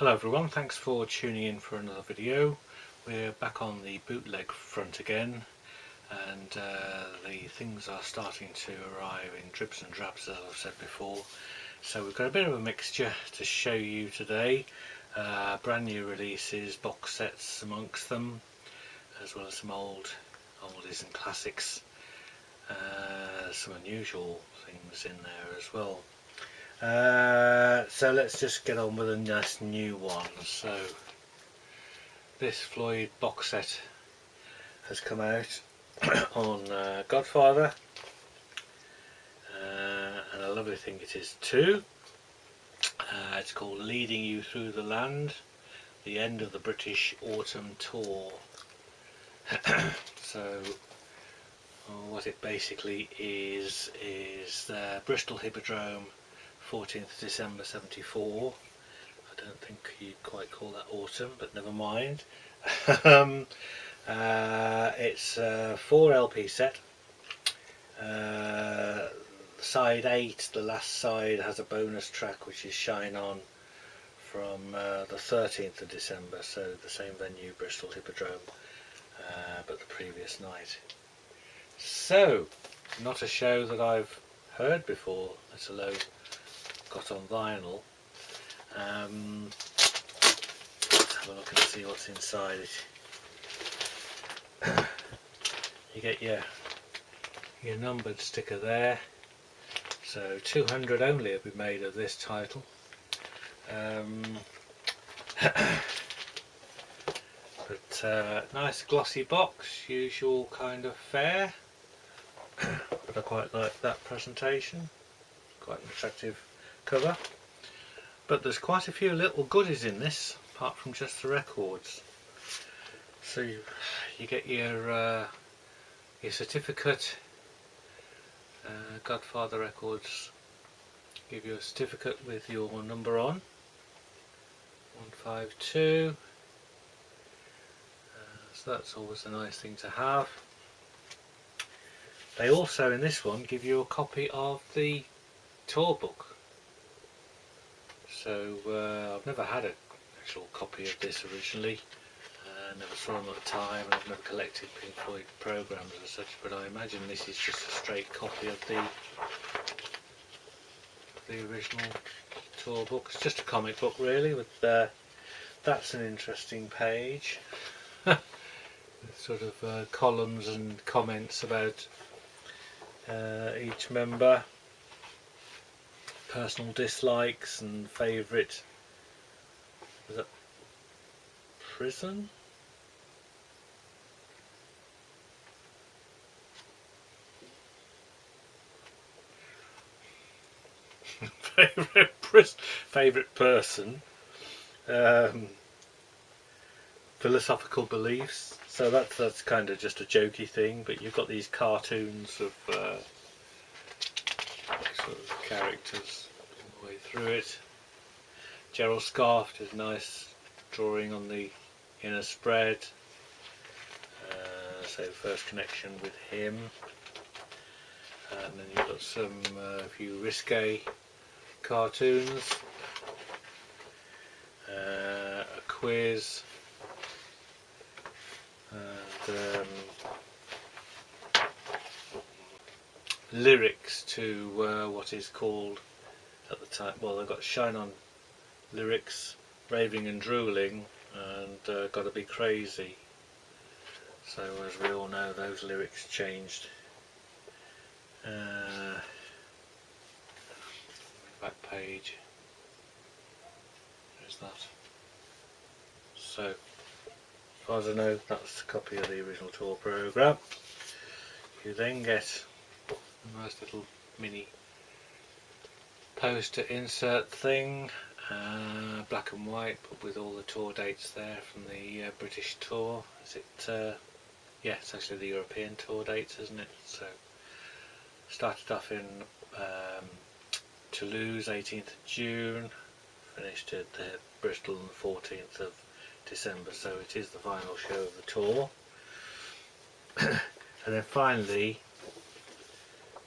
Hello everyone, thanks for tuning in for another video. We're back on the bootleg front again, and the things are starting to arrive in dribs and drabs, as I've said before. So we've got a bit of a mixture to show you today. Brand new releases, box sets amongst them, as well as some oldies and classics. Some unusual things in there as well. So let's just get on with a nice new one. So this Floyd box set has come out on Godfather, and a lovely thing it is too. It's called Leading You Through the Land, the end of the British Autumn Tour. So what it basically is Bristol Hippodrome, 14th December 74. I don't think you'd quite call that autumn, but never mind. It's a 4 LP set. Side 8, the last side, has a bonus track which is Shine On from the 13th of December, so the same venue, Bristol Hippodrome, but the previous night. So, not a show that I've heard before, let alone got on vinyl. Let's have a look and see what's inside it. You get your numbered sticker there. So 200 only have been made of this title. But nice glossy box, usual kind of fare. But I quite like that presentation. Quite an attractive cover. But there's quite a few little goodies in this, apart from just the records. So you get your certificate. Godfather Records give you a certificate with your number on, 152. So that's always a nice thing to have. They also, in this one, give you a copy of the tour book. So I've never had an actual copy of this originally. Never saw them at the time, and I've never collected Pink Floyd programs as such, but I imagine this is just a straight copy of the original tour book. It's just a comic book really, with that's an interesting page. Sort of columns and comments about each member, personal dislikes and favourite. Was that prison? Favourite person, philosophical beliefs. So that's kind of just a jokey thing. But you've got these cartoons of sort of characters all the way through it. Gerald Scarfe is nice drawing on the inner spread. So first connection with him. And then you've got some a few risque cartoons, a quiz, and lyrics to what is called at the time, well, they've got Shine On lyrics, Raving and Drooling, and Gotta Be Crazy. So as we all know, those lyrics changed. Back page, there's that. So as far as I know, that's a copy of the original tour programme. You then get a nice little mini poster insert thing, black and white, but with all the tour dates there from the British tour. Is it? Yeah, it's actually the European tour dates, isn't it? So started off in Toulouse, 18th of June, finished at Bristol on the 14th of December, so it is the final show of the tour. And then finally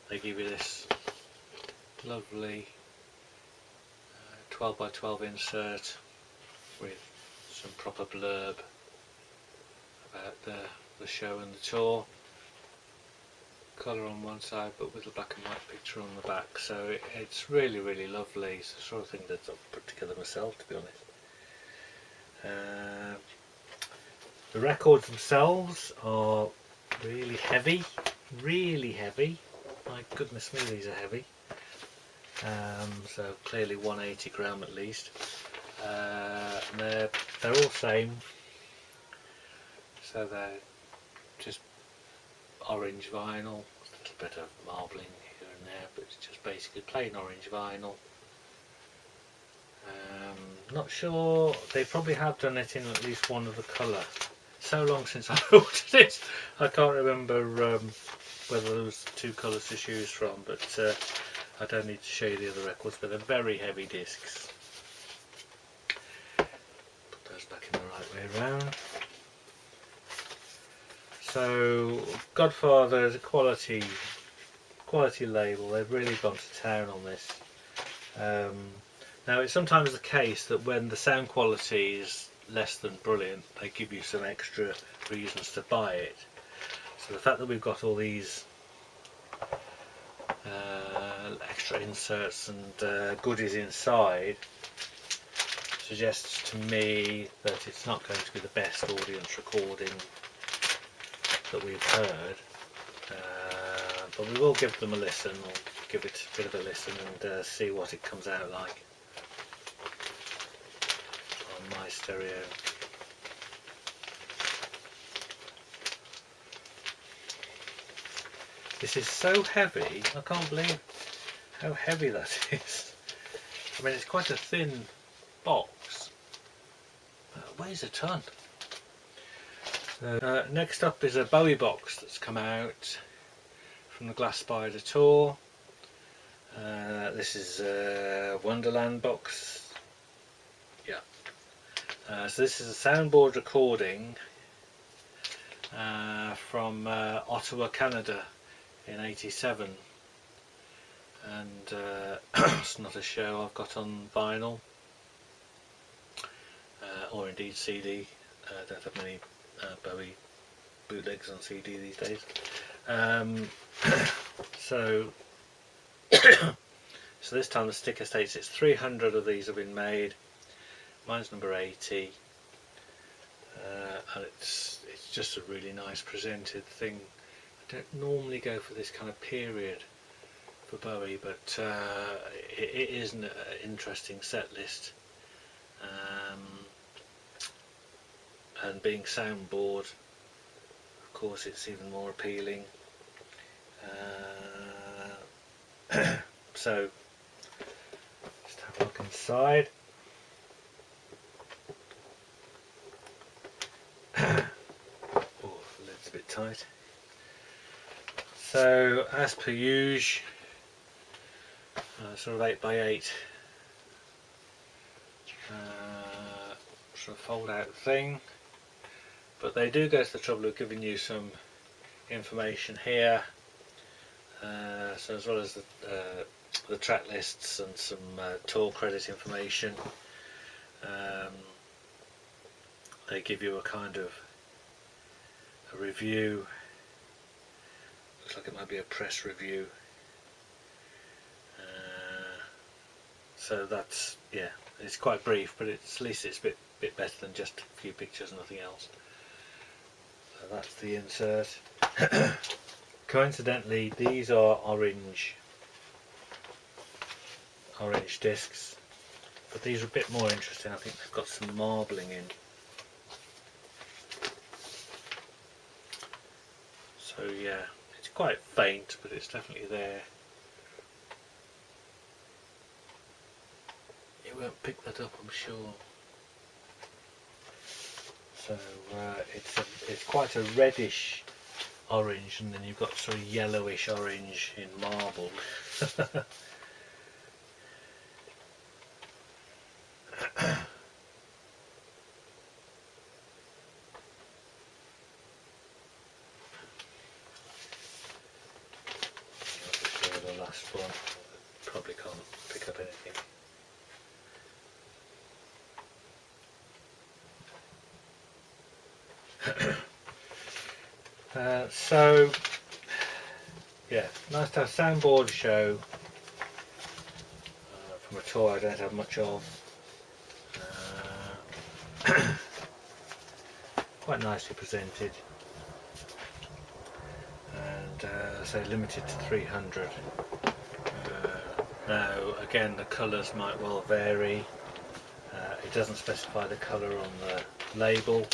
they give you this lovely 12 by 12 insert with some proper blurb about the show and the tour. Colour on one side but with a black and white picture on the back, so it's really, really lovely. It's the sort of thing that I've put together myself, to be honest. The records themselves are really heavy, my goodness me, these are heavy. So clearly 180 gram at least. And they're all same, so they're just orange vinyl, a little bit of marbling here and there, but it's just basically plain orange vinyl. Not sure, they probably have done it in at least one of the colour. So long since I ordered it, I can't remember whether there was two colours to choose from, but I don't need to show you the other records, but they're very heavy discs. Put those back in the right way around. So Godfather is a quality label. They've really gone to town on this. Now it's sometimes the case that when the sound quality is less than brilliant, they give you some extra reasons to buy it. So the fact that we've got all these extra inserts and goodies inside suggests to me that it's not going to be the best audience recording that we've heard, but we will give them a listen, or give it a bit of a listen and see what it comes out like on my stereo. This is so heavy, I can't believe how heavy that is. I mean, it's quite a thin box, but it weighs a ton. Next up is a Bowie box that's come out from the Glass Spider tour. This is a Wonderland box. Yeah. So this is a soundboard recording from Ottawa, Canada in '87, and it's not a show I've got on vinyl or indeed CD. I don't have many Bowie bootlegs on CD these days. So this time the sticker states it's 300 of these have been made. Mine's number 80, and it's just a really nice presented thing. I don't normally go for this kind of period for Bowie, but it is an interesting set list, and being soundboard, of course, it's even more appealing. So just have a look inside. Oh, the lid's a bit tight. So as per usual, sort of 8x8 sort of fold out thing, but they do go to the trouble of giving you some information here, so as well as the track lists and some tour credit information. They give you a kind of a review. Looks like it might be a press review. So that's, yeah, it's quite brief, but at least it's a bit better than just a few pictures and nothing else. So that's the insert. Coincidentally, these are orange discs, but these are a bit more interesting. I think they've got some marbling in. So yeah, it's quite faint, but it's definitely there. It won't pick that up, I'm sure. So it's quite a reddish orange, and then you've got sort of yellowish orange in marble. The last one probably can't pick up anything. So yeah, nice to have a soundboard show from a tour I don't have much of. Quite nicely presented, and so limited to 300. Now again, the colours might well vary. It doesn't specify the colour on the label,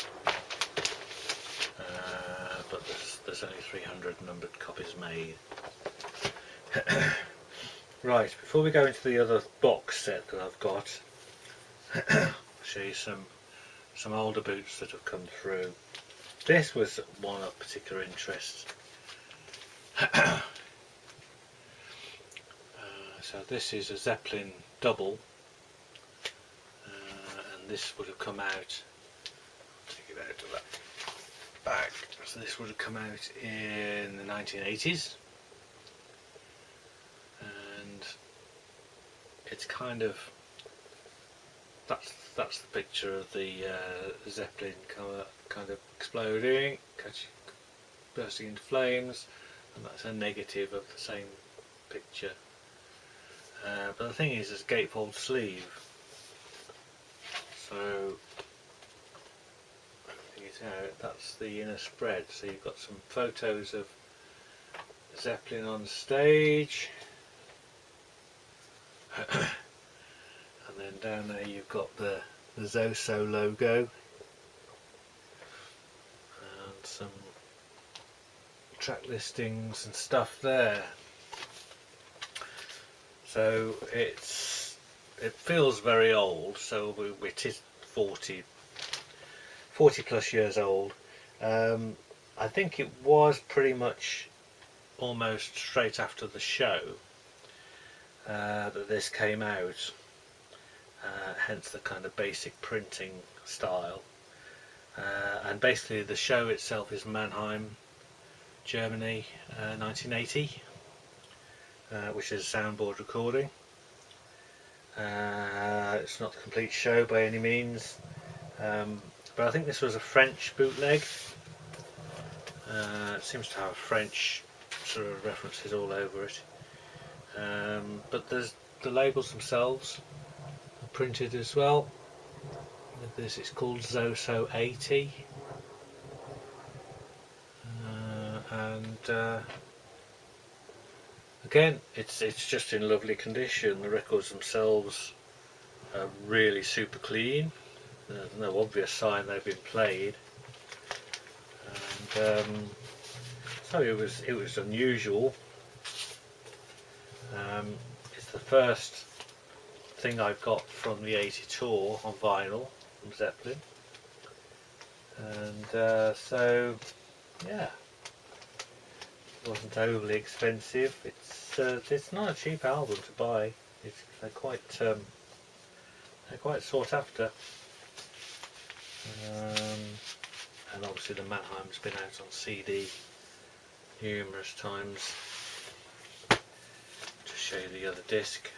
but there's only 300 numbered copies made. Right, before we go into the other box set that I've got, I'll show you some older boots that have come through. This was one of particular interest. So this is a Zeppelin double, and this would have come out, take it out of that bag, so this would have come out in the 1980s, and it's kind of, that's the picture of the Zeppelin kind of exploding, bursting into flames, and that's a negative of the same picture. But the thing is, there's a gatefold sleeve, so bring it out, that's the inner spread, so you've got some photos of Zeppelin on stage, and then down there you've got the Zoso logo and some track listings and stuff there. So it feels very old, so it is 40 plus years old. I think it was pretty much almost straight after the show that this came out, hence the kind of basic printing style. And basically the show itself is Mannheim, Germany, 1980. Which is a soundboard recording. It's not the complete show by any means, but I think this was a French bootleg. It seems to have French sort of references all over it, but there's the labels themselves are printed as well. With this, it's called Zoso 80, and again, it's just in lovely condition. The records themselves are really super clean. There's no obvious sign they've been played, and so it was unusual. It's the first thing I've got from the 80 tour on vinyl from Zeppelin, and so yeah. Wasn't overly expensive. It's not a cheap album to buy. They're quite sought after, and obviously the Mannheim's been out on CD numerous times. To show you the other disc.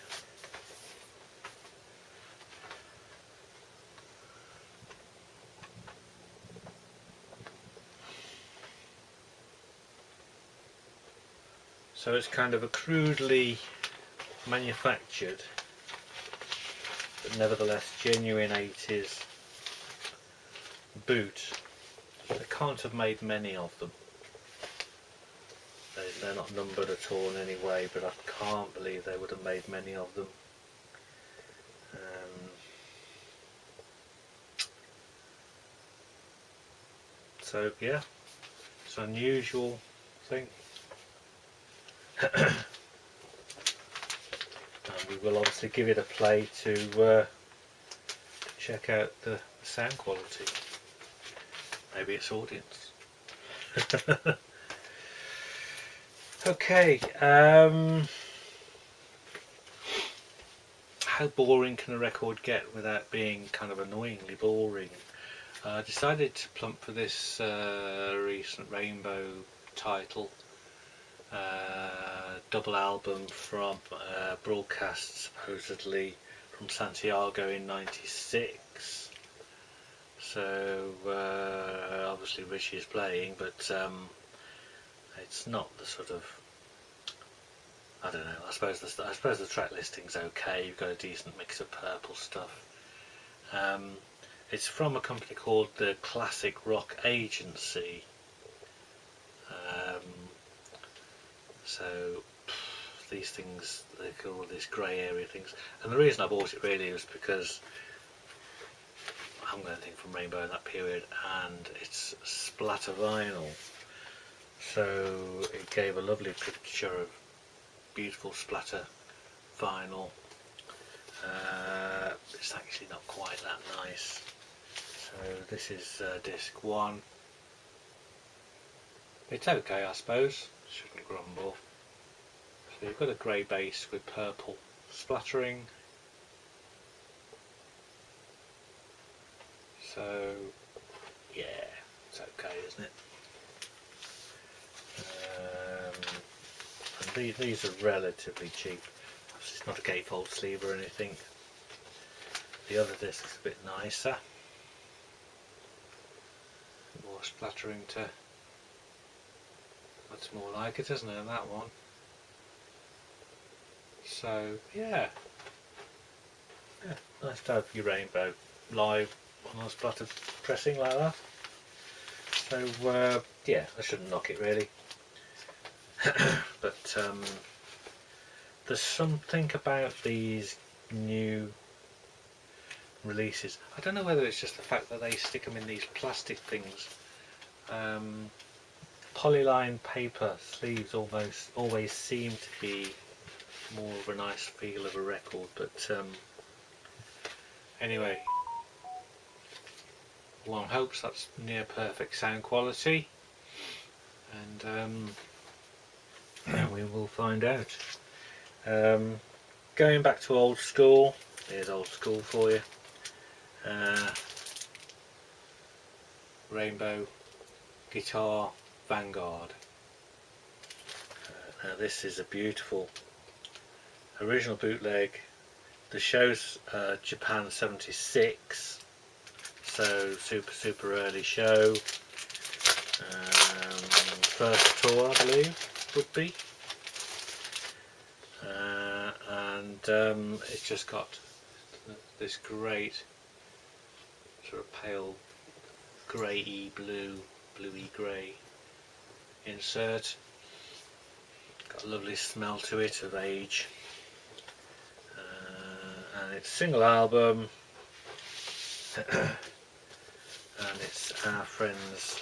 So it's kind of a crudely manufactured, but nevertheless genuine 80s boot. They can't have made many of them. They're not numbered at all in any way, but I can't believe they would have made many of them. So yeah, it's an unusual thing. And we will obviously give it a play to check out the sound quality, maybe its audience. Okay, how boring can a record get without being kind of annoyingly boring? I decided to plump for this recent Rainbow title. Double album from broadcast supposedly from Santiago in '96. So obviously Richie is playing, but It's not the sort of, I don't know, I suppose the track listing's okay. You've got a decent mix of purple stuff. It's from a company called the Classic Rock Agency. So these things, they call all these grey area things, and the reason I bought it really was because I haven't got anything from Rainbow in that period, and it's splatter vinyl, so it gave a lovely picture of beautiful splatter vinyl. It's actually not quite that nice. So this is disc 1. It's okay, I suppose, shouldn't grumble. So you've got a grey base with purple splattering. So yeah, it's okay, isn't it? And these are relatively cheap. It's not a gatefold sleeve or anything. The other disc is a bit nicer. More splattering to what's more like it, isn't it, that one? So yeah, nice to have your Rainbow live on a splatter pressing like that. So yeah, I shouldn't knock it really. But there's something about these new releases. I don't know whether it's just the fact that they stick them in these plastic things. Polyline paper sleeves always seem to be more of a nice feel of a record, but anyway, one hopes that's near perfect sound quality, and we will find out. Going back to old school, here's old school for you. Rainbow Guitar Vanguard. Now this is a beautiful original bootleg. The show's Japan 76, so super early show. First tour, I believe, would be. And it's just got this great sort of pale grey-y bluey grey insert. Got a lovely smell to it of age. And it's a single album, and it's our friends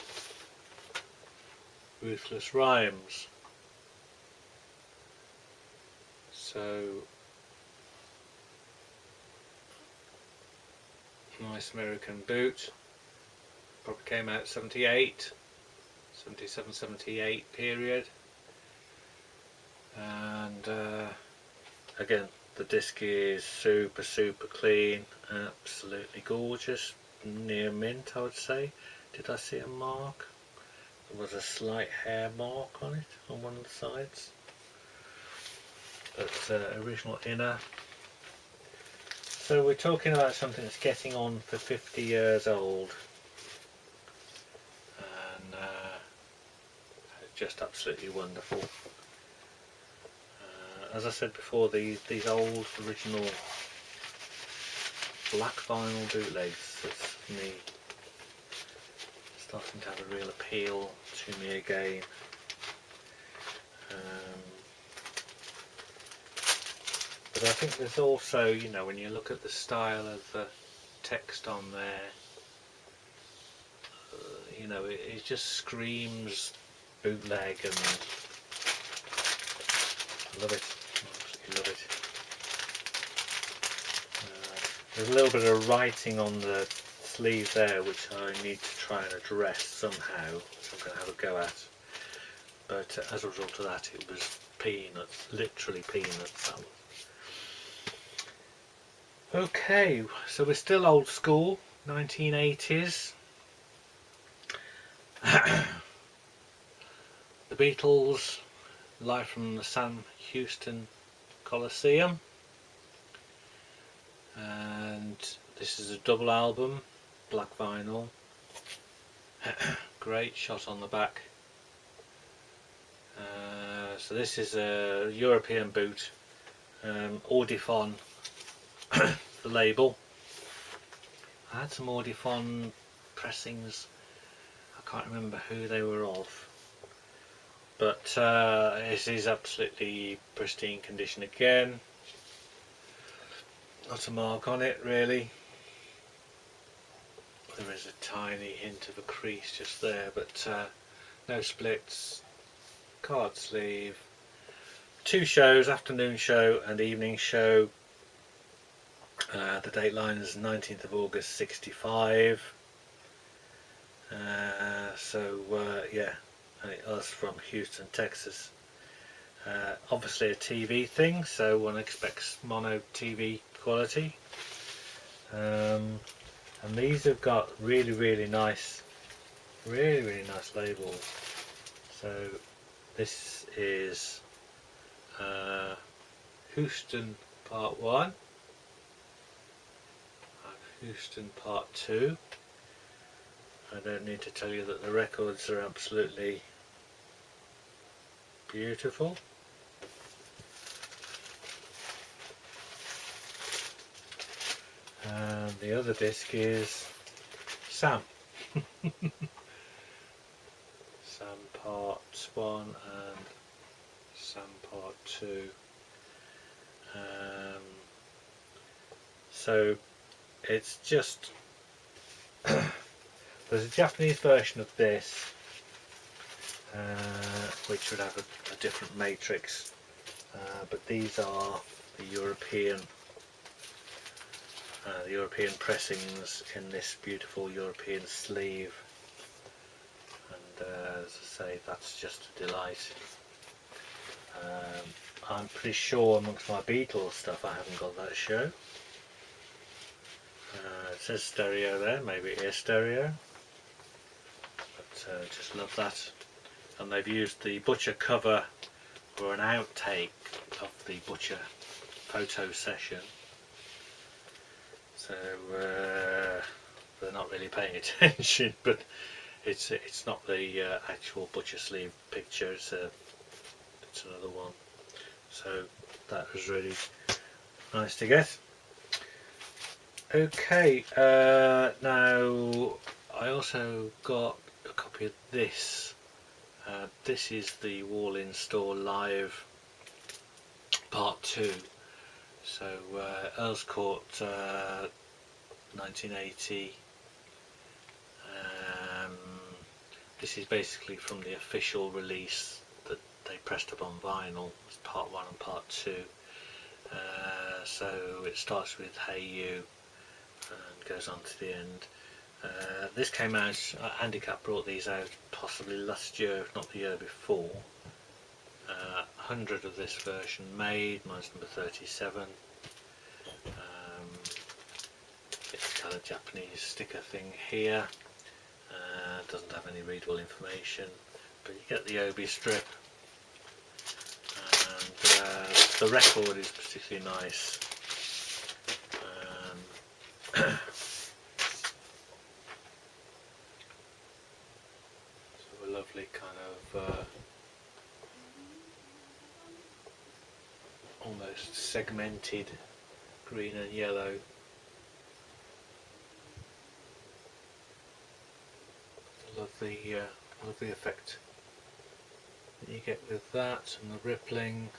Ruthless Rhymes. So nice American boot, probably came out 78, 77, 78 period, and again the disc is super clean, absolutely gorgeous, near mint I would say. Did I see a mark? There was a slight hair mark on it on one of the sides, but original inner. So we're talking about something that's getting on for 50 years old, and just absolutely wonderful. As I said before, these old original black vinyl bootlegs, that's for me starting to have a real appeal to me again. But I think there's also, you know, when you look at the style of the text on there, you know, it just screams bootleg, and I love it, absolutely love it. There's a little bit of writing on the sleeve there which I need to try and address somehow, which I'm going to have a go at. But as a result of that, it was peanuts, literally peanuts. Okay, so we're still old school, 1980s. The Beatles, live from the Houston Coliseum. And this is a double album, black vinyl. Great shot on the back. So this is a European boot, Audifon, the label. I had some Audifon pressings, I can't remember who they were of, but it is absolutely pristine condition again, not a mark on it really. There is a tiny hint of a crease just there, but no splits, card sleeve, 2 shows, afternoon show and evening show. The date line is 19th of August 65. Yeah, and it was from Houston, Texas. Obviously a TV thing, so one expects mono TV quality. And these have got really nice labels. So this is Houston Part 1 and Houston Part 2. I don't need to tell you that the records are absolutely beautiful. And the other disc is Sam. Sam Part 1 and Sam Part 2. So it's just there's a Japanese version of this which would have a different matrix, but these are the European pressings in this beautiful European sleeve, and as I say, that's just a delight. I'm pretty sure amongst my Beatles stuff I haven't got that show. It says stereo there, maybe it is stereo, but just love that. And they've used the Butcher cover for an outtake of the Butcher photo session. So they're not really paying attention, but it's not the actual Butcher sleeve picture. It's another one. So that was really nice to get. Okay, now I also got a copy of this. This is the Wall in Store Live Part 2. So Earl's Court 1980. This is basically from the official release that they pressed up on vinyl. It's Part 1 and Part 2. So it starts with Hey You and goes on to the end. This came out, Handicap brought these out possibly last year, if not the year before. 100 of this version made, mine's number 37. It's got a Japanese sticker thing here. Doesn't have any readable information, but you get the Obi strip, and the record is particularly nice. So a lovely kind of almost segmented green and yellow. Lovely effect that you get with that, and the rippling.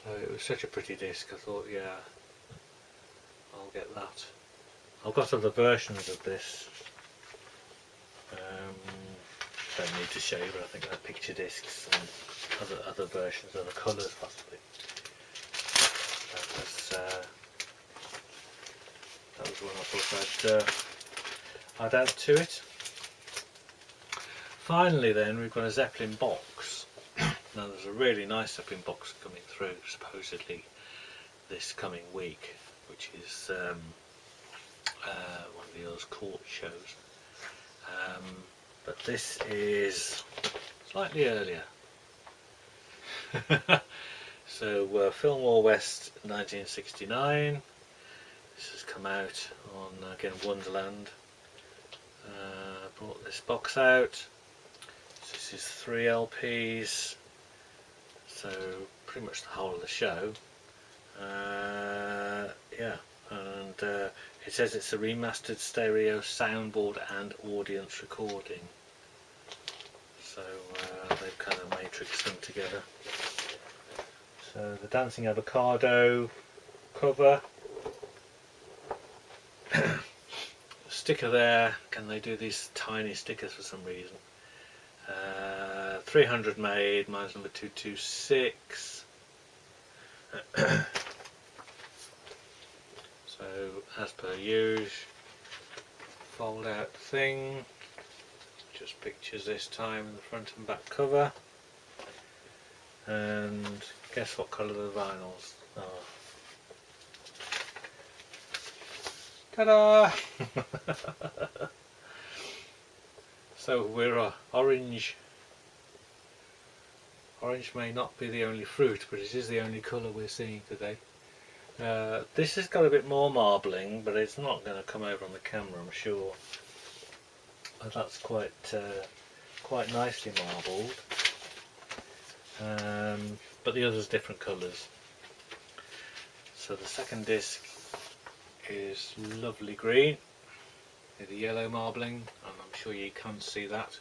So it was such a pretty disc, I thought, yeah, I'll get that. I've got other versions of this. Don't need to show you, but I think they're picture discs and other versions, other colours possibly. That was one I thought I'd add to it. Finally then, we've got a Zeppelin box. Now there's a really nice Zeppelin box coming through, supposedly this coming week, which is one of the Earl's Court shows. But this is slightly earlier. So Filmore West 1969. This has come out on, again, Wonderland. Brought this box out. This This is 3 LPs, so pretty much the whole of the show. Yeah, and it says it's a remastered stereo soundboard and audience recording. So they've kind of matrixed them together. So the Dancing Avocado cover. Sticker there. Can they do these tiny stickers for some reason? 300 made, mine's number 226. So as per usual, fold out thing, just pictures this time in the front and back cover. And guess what colour the vinyls are? Ta-da! So we're orange. Orange may not be the only fruit, but it is the only colour we're seeing today. This has got a bit more marbling, but it's not going to come over on the camera, I'm sure. That's quite nicely marbled. But the others different colours. So the second disc is lovely green with the yellow marbling, and I'm sure you can't see that.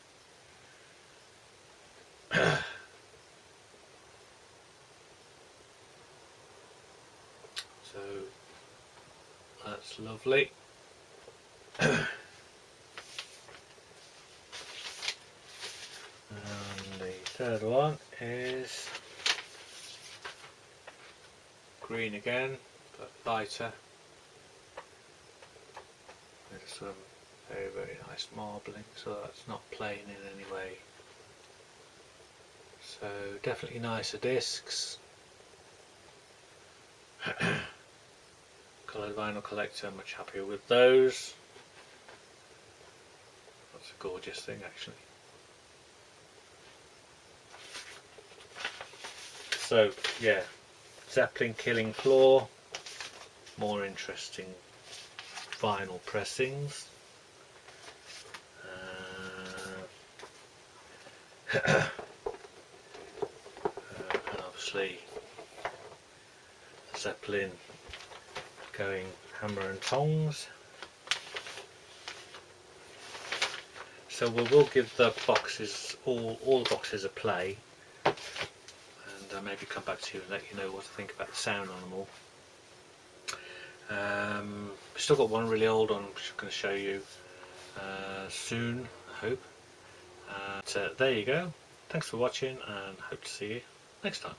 So that's lovely. And the third one is green again, but lighter, with some very nice marbling, so that's not plain in any way. So definitely nicer discs. Coloured vinyl collector, much happier with those. That's a gorgeous thing actually. So yeah, Zeppelin Killing Floor, more interesting vinyl pressings. And obviously Zeppelin going hammer and tongs. So we will give the boxes, all the boxes, a play, and maybe come back to you and let you know what I think about the sound on them all. We've still got one really old one which I'm going to show you soon, I hope. So there you go. Thanks for watching, and hope to see you next time.